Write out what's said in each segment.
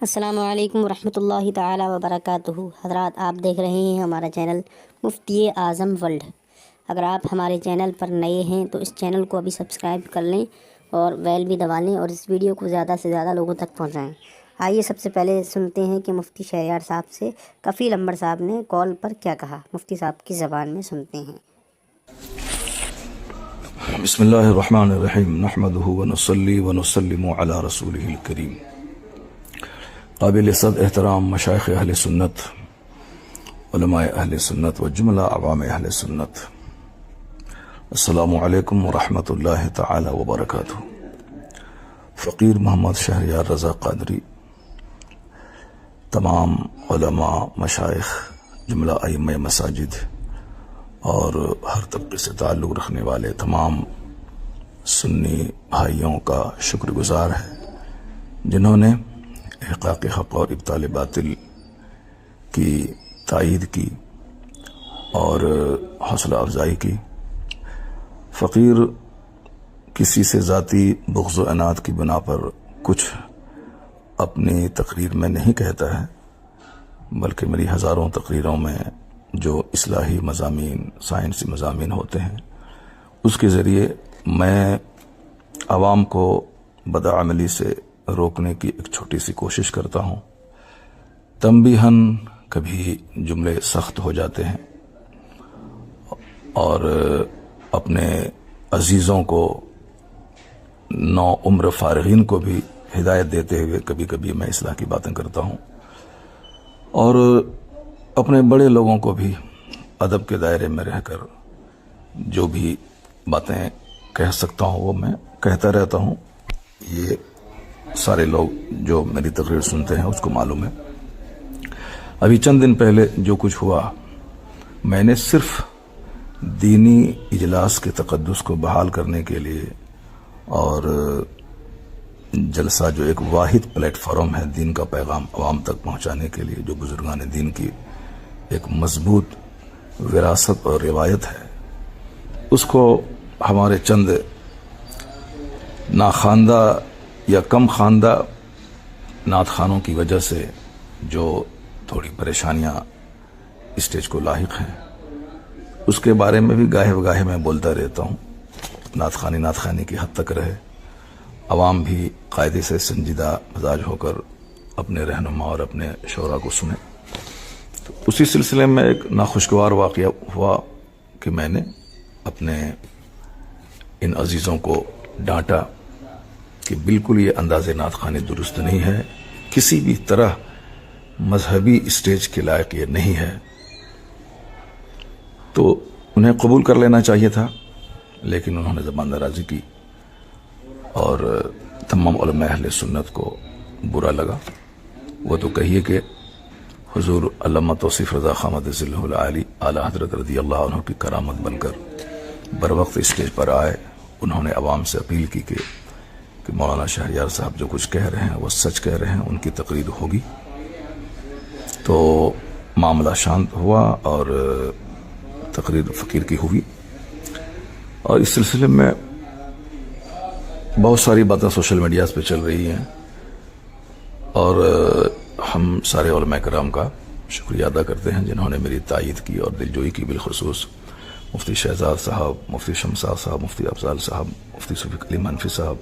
السلام علیکم ورحمۃ اللہ تعالی وبرکاتہ۔ حضرات، آپ دیکھ رہے ہیں ہمارا چینل مفتی اعظم ورلڈ۔ اگر آپ ہمارے چینل پر نئے ہیں تو اس چینل کو ابھی سبسکرائب کر لیں اور بیل بھی دبا لیں اور اس ویڈیو کو زیادہ سے زیادہ لوگوں تک پہنچائیں۔ آئیے سب سے پہلے سنتے ہیں کہ مفتی شہریار صاحب سے کفیل انور صاحب نے کال پر کیا کہا۔ مفتی صاحب کی زبان میں سنتے ہیں۔ بسم اللہ الرحمن الرحیم، نحمدہ ونصلی ونسلم علی رسولہ الکریم۔ قابل صد احترام مشائخ اہل سنت، علماء اہل سنت و جملہ عوام اہل سنت، السلام علیکم ورحمۃ اللہ تعالی وبرکاتہ۔ فقیر محمد شہریار رضا قادری، تمام علماء، مشائخ، جملہ ائمہ مساجد اور ہر طبقے سے تعلق رکھنے والے تمام سنی بھائیوں کا شکر گزار ہے جنہوں نے احقاق حق اور ابطال باطل کی تائید کی اور حوصلہ افزائی کی۔ فقیر کسی سے ذاتی بغض و عناد کی بنا پر کچھ اپنی تقریر میں نہیں کہتا ہے، بلکہ میری ہزاروں تقریروں میں جو اصلاحی مضامین، سائنسی مضامین ہوتے ہیں، اس کے ذریعے میں عوام کو بدعملی سے روکنے کی ایک چھوٹی سی کوشش کرتا ہوں۔ تنبیہاً کبھی جملے سخت ہو جاتے ہیں اور اپنے عزیزوں کو، نو عمر فارغین کو بھی ہدایت دیتے ہوئے کبھی کبھی میں اصلاح کی باتیں کرتا ہوں، اور اپنے بڑے لوگوں کو بھی ادب کے دائرے میں رہ کر جو بھی باتیں کہہ سکتا ہوں وہ میں کہتا رہتا ہوں۔ یہ سارے لوگ جو میری تقریر سنتے ہیں اس کو معلوم ہے۔ ابھی چند دن پہلے جو کچھ ہوا، میں نے صرف دینی اجلاس کے تقدس کو بحال کرنے کے لیے اور جلسہ جو ایک واحد پلیٹ فارم ہے دین کا پیغام عوام تک پہنچانے کے لیے، جو بزرگان دین کی ایک مضبوط وراثت اور روایت ہے، اس کو ہمارے چند ناخواندہ یا کم خواندہ نعت خوانوں کی وجہ سے جو تھوڑی پریشانیاں اسٹیج کو لاحق ہیں، اس کے بارے میں بھی گاہے بگاہے میں بولتا رہتا ہوں۔ نعت خوانی کی حد تک رہے، عوام بھی قاعدے سے سنجیدہ مزاج ہو کر اپنے رہنما اور اپنے شعراء کو سنیں۔ تو اسی سلسلے میں ایک ناخوشگوار واقعہ ہوا کہ میں نے اپنے ان عزیزوں کو ڈانٹا کہ بالکل یہ انداز نعت خوانی درست نہیں ہے، کسی بھی طرح مذہبی اسٹیج کے لائق یہ نہیں ہے۔ تو انہیں قبول کر لینا چاہیے تھا، لیکن انہوں نے زبان درازی کی اور تمام علماء اہل سنت کو برا لگا۔ وہ تو کہیے کہ حضور علامہ توصیف رضا خامد ذلہ العالی اعلی حضرت رضی اللہ عنہ کی کرامت بن کر بر وقت اسٹیج پر آئے۔ انہوں نے عوام سے اپیل کی کہ مولانا شہریار صاحب جو کچھ کہہ رہے ہیں وہ سچ کہہ رہے ہیں، ان کی تقریر ہوگی۔ تو معاملہ شانت ہوا اور تقریر فقیر کی ہوئی، اور اس سلسلے میں بہت ساری باتیں سوشل میڈیاز پہ چل رہی ہیں، اور ہم سارے علماء کرام کا شکریہ ادا کرتے ہیں جنہوں نے میری تائید کی اور دلجوئی کی، بالخصوص مفتی شہزاد صاحب، مفتی شمساد صاحب، مفتی افضال صاحب، مفتی شفیق علیم حنفی صاحب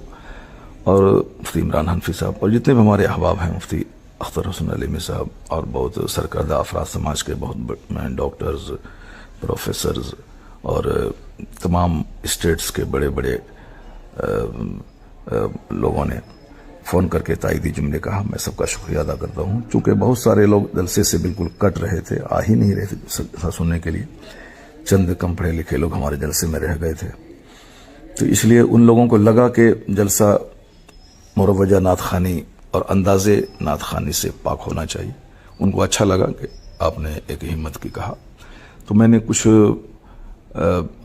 اور مفتی عمران حنفی صاحب، اور جتنے بھی ہمارے احباب ہیں، مفتی اختر حسن علیمی صاحب، اور بہت سرکردہ افراد سماج کے، بہت ڈاکٹرز، پروفیسرز اور تمام اسٹیٹس کے بڑے بڑے لوگوں نے فون کر کے تائیدی جملے کہا۔ میں سب کا شکریہ ادا کرتا ہوں، چونکہ بہت سارے لوگ جلسے سے بالکل کٹ رہے تھے، آ ہی نہیں رہے تھے سننے کے لیے۔ چند کم پڑھے لکھے لوگ ہمارے جلسے میں رہ گئے تھے، تو اس لیے ان لوگوں کو لگا کہ جلسہ مروجہ نعت خوانی اور انداز نعت خوانی سے پاک ہونا چاہیے۔ ان کو اچھا لگا کہ آپ نے ایک ہمت کی کہا، تو میں نے کچھ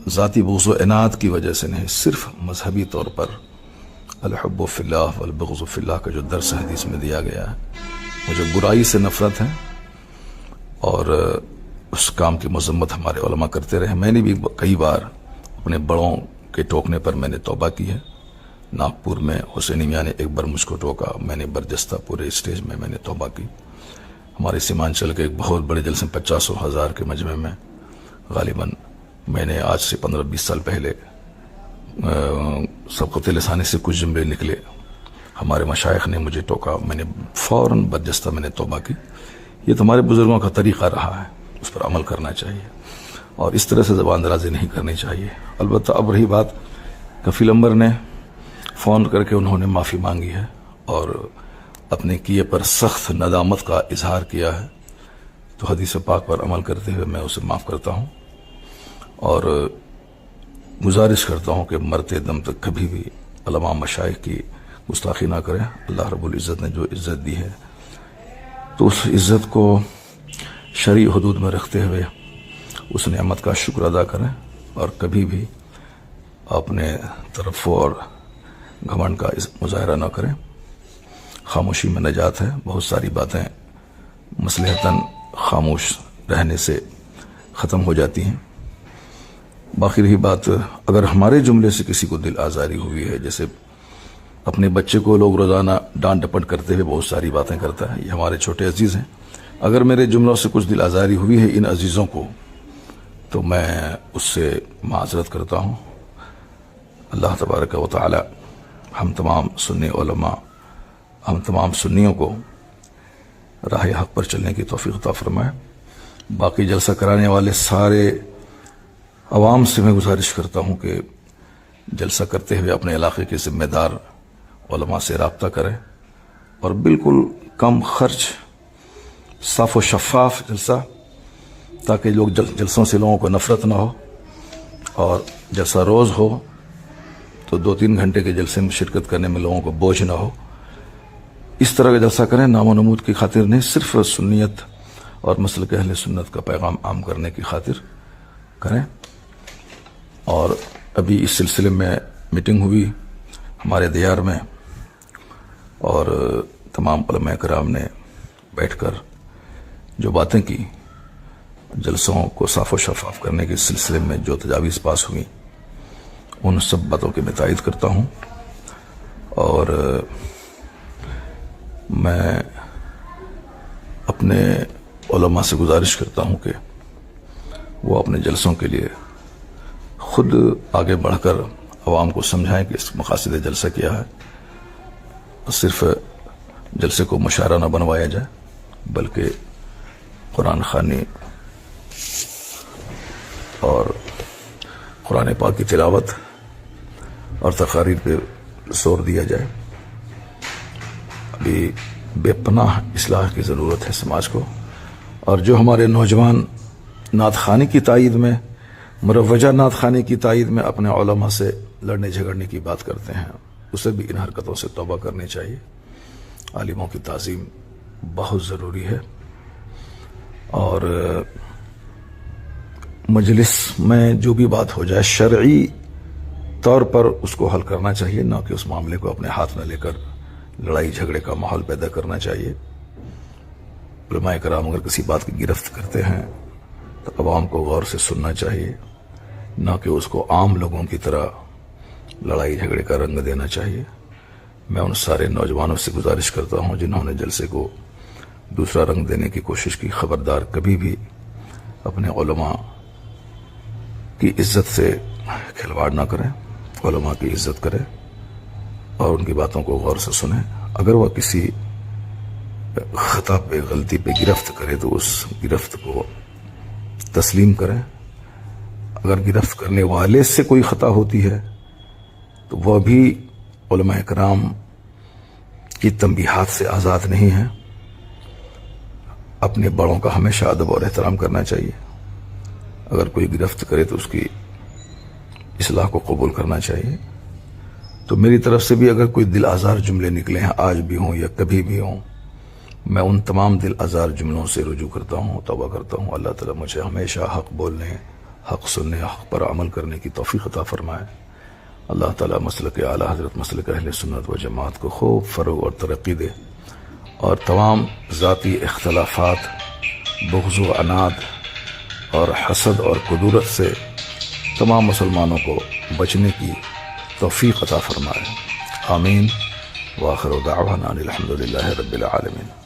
ذاتی بغض و عناد کی وجہ سے نہیں، صرف مذہبی طور پر الحب فی اللہ والبغض فی اللہ کا جو درس حدیث میں دیا گیا ہے، مجھے برائی سے نفرت ہے اور اس کام کی مذمت ہمارے علماء کرتے رہے۔ میں نے بھی کئی بار اپنے بڑوں کے ٹوکنے پر میں نے توبہ کی ہے، ناگپور میں حسینی میاں نے ایک بار مجھ کو ٹوکا، میں نے برجستہ پورے اسٹیج میں نے توبہ کی۔ ہمارے سیمانچل کے ایک بہت بڑے جلسے 50,000 کے مجمع میں غالباً میں نے آج سے 15-20 سال پہلے سبقت لسانی سے کچھ جملے نکلے، ہمارے مشائخ نے مجھے ٹوکا، میں نے فوراً برجستہ میں نے توبہ کی۔ یہ تو ہمارے بزرگوں کا طریقہ رہا ہے، اس پر عمل کرنا چاہیے اور اس طرح سے زبان درازی نہیں کرنی چاہیے۔ البتہ اب رہی بات، کفیل امبر نے فون کر کے انہوں نے معافی مانگی ہے اور اپنے کیے پر سخت ندامت کا اظہار کیا ہے، تو حدیث پاک پر عمل کرتے ہوئے میں اسے معاف کرتا ہوں اور گزارش کرتا ہوں کہ مرتے دم تک کبھی بھی علماء مشائخ کی گستاخی نہ کریں۔ اللہ رب العزت نے جو عزت دی ہے تو اس عزت کو شرعی حدود میں رکھتے ہوئے اس نعمت کا شکر ادا کریں اور کبھی بھی اپنے ترفع اور گھمنڈ کا مظاہرہ نہ کریں۔ خاموشی میں نجات ہے، بہت ساری باتیں مصلحتاً خاموش رہنے سے ختم ہو جاتی ہیں۔ باقی رہی بات، اگر ہمارے جملے سے کسی کو دل آزاری ہوئی ہے، جیسے اپنے بچے کو لوگ روزانہ ڈانٹ ڈپٹ کرتے ہوئے بہت ساری باتیں کرتا ہے، یہ ہمارے چھوٹے عزیز ہیں، اگر میرے جملوں سے کچھ دل آزاری ہوئی ہے ان عزیزوں کو، تو میں اس سے معذرت کرتا ہوں۔ اللہ تبارک و تعالی ہم تمام سنی علماء، ہم تمام سنیوں کو راہ حق پر چلنے کی توفیق عطا فرمائے۔ باقی جلسہ کرانے والے سارے عوام سے میں گزارش کرتا ہوں کہ جلسہ کرتے ہوئے اپنے علاقے کے ذمہ دار علماء سے رابطہ کریں اور بالکل کم خرچ، صاف و شفاف جلسہ، تاکہ لوگ جلسوں سے لوگوں کو نفرت نہ ہو، اور جلسہ روز ہو تو 2-3 گھنٹے کے جلسے میں شرکت کرنے میں لوگوں کو بوجھ نہ ہو۔ اس طرح کا جلسہ کریں، نام و نمود کی خاطر نہیں، صرف سنیت اور مسلک اہل سنت کا پیغام عام کرنے کی خاطر کریں۔ اور ابھی اس سلسلے میں میٹنگ ہوئی ہمارے دیار میں اور تمام علماء کرام نے بیٹھ کر جو باتیں کی، جلسوں کو صاف و شفاف کرنے کے سلسلے میں جو تجاویز پاس ہوئی، ان سب باتوں کی میں تائید کرتا ہوں اور میں اپنے علماء سے گزارش کرتا ہوں کہ وہ اپنے جلسوں کے لیے خود آگے بڑھ کر عوام کو سمجھائیں کہ اس مقاصد جلسہ کیا ہے، صرف جلسے کو مشاعرہ نہ بنوایا جائے بلکہ قرآن خوانی اور قرآن پاک کی تلاوت اور تقاریر پہ زور دیا جائے۔ ابھی بے پناہ اصلاح کی ضرورت ہے سماج کو، اور جو ہمارے نوجوان نعت خوانی کی تائید میں، مروجہ نعت خوانی کی تائید میں اپنے علماء سے لڑنے جھگڑنے کی بات کرتے ہیں، اسے بھی ان حرکتوں سے توبہ کرنی چاہیے۔ عالموں کی تعظیم بہت ضروری ہے اور مجلس میں جو بھی بات ہو جائے شرعی طور پر اس کو حل کرنا چاہیے، نہ کہ اس معاملے کو اپنے ہاتھ میں لے کر لڑائی جھگڑے کا ماحول پیدا کرنا چاہیے۔ علماء کرام اگر کسی بات کی گرفت کرتے ہیں تو عوام کو غور سے سننا چاہیے، نہ کہ اس کو عام لوگوں کی طرح لڑائی جھگڑے کا رنگ دینا چاہیے۔ میں ان سارے نوجوانوں سے گزارش کرتا ہوں جنہوں نے جلسے کو دوسرا رنگ دینے کی کوشش کی، خبردار کبھی بھی اپنے علماء کی عزت سے کھلواڑ نہ کریں، علماء کی عزت کریں اور ان کی باتوں کو غور سے سنیں۔ اگر وہ کسی خطا پہ، غلطی پہ گرفت کرے تو اس گرفت کو تسلیم کریں۔ اگر گرفت کرنے والے سے کوئی خطا ہوتی ہے تو وہ بھی علماء کرام کی تنبیہات سے آزاد نہیں ہیں۔ اپنے بڑوں کا ہمیشہ ادب اور احترام کرنا چاہیے۔ اگر کوئی گرفت کرے تو اس کی اصلاح کو قبول کرنا چاہیے۔ تو میری طرف سے بھی اگر کوئی دل آزار جملے نکلے ہیں، آج بھی ہوں یا کبھی بھی ہوں، میں ان تمام دل آزار جملوں سے رجوع کرتا ہوں، توبہ کرتا ہوں۔ اللہ تعالیٰ مجھے ہمیشہ حق بولنے، حق سننے، حق پر عمل کرنے کی توفیق عطا فرمائے۔ اللہ تعالیٰ مسلک اعلیٰ حضرت مسلک اہل سنت و جماعت کو خوب فروغ اور ترقی دے، اور تمام ذاتی اختلافات، بغض و عناد اور حسد اور کدورت سے تمام مسلمانوں کو بچنے کی توفیق عطا فرمائے۔ آمین وآخر دعوانا الحمد للہ رب العالمین.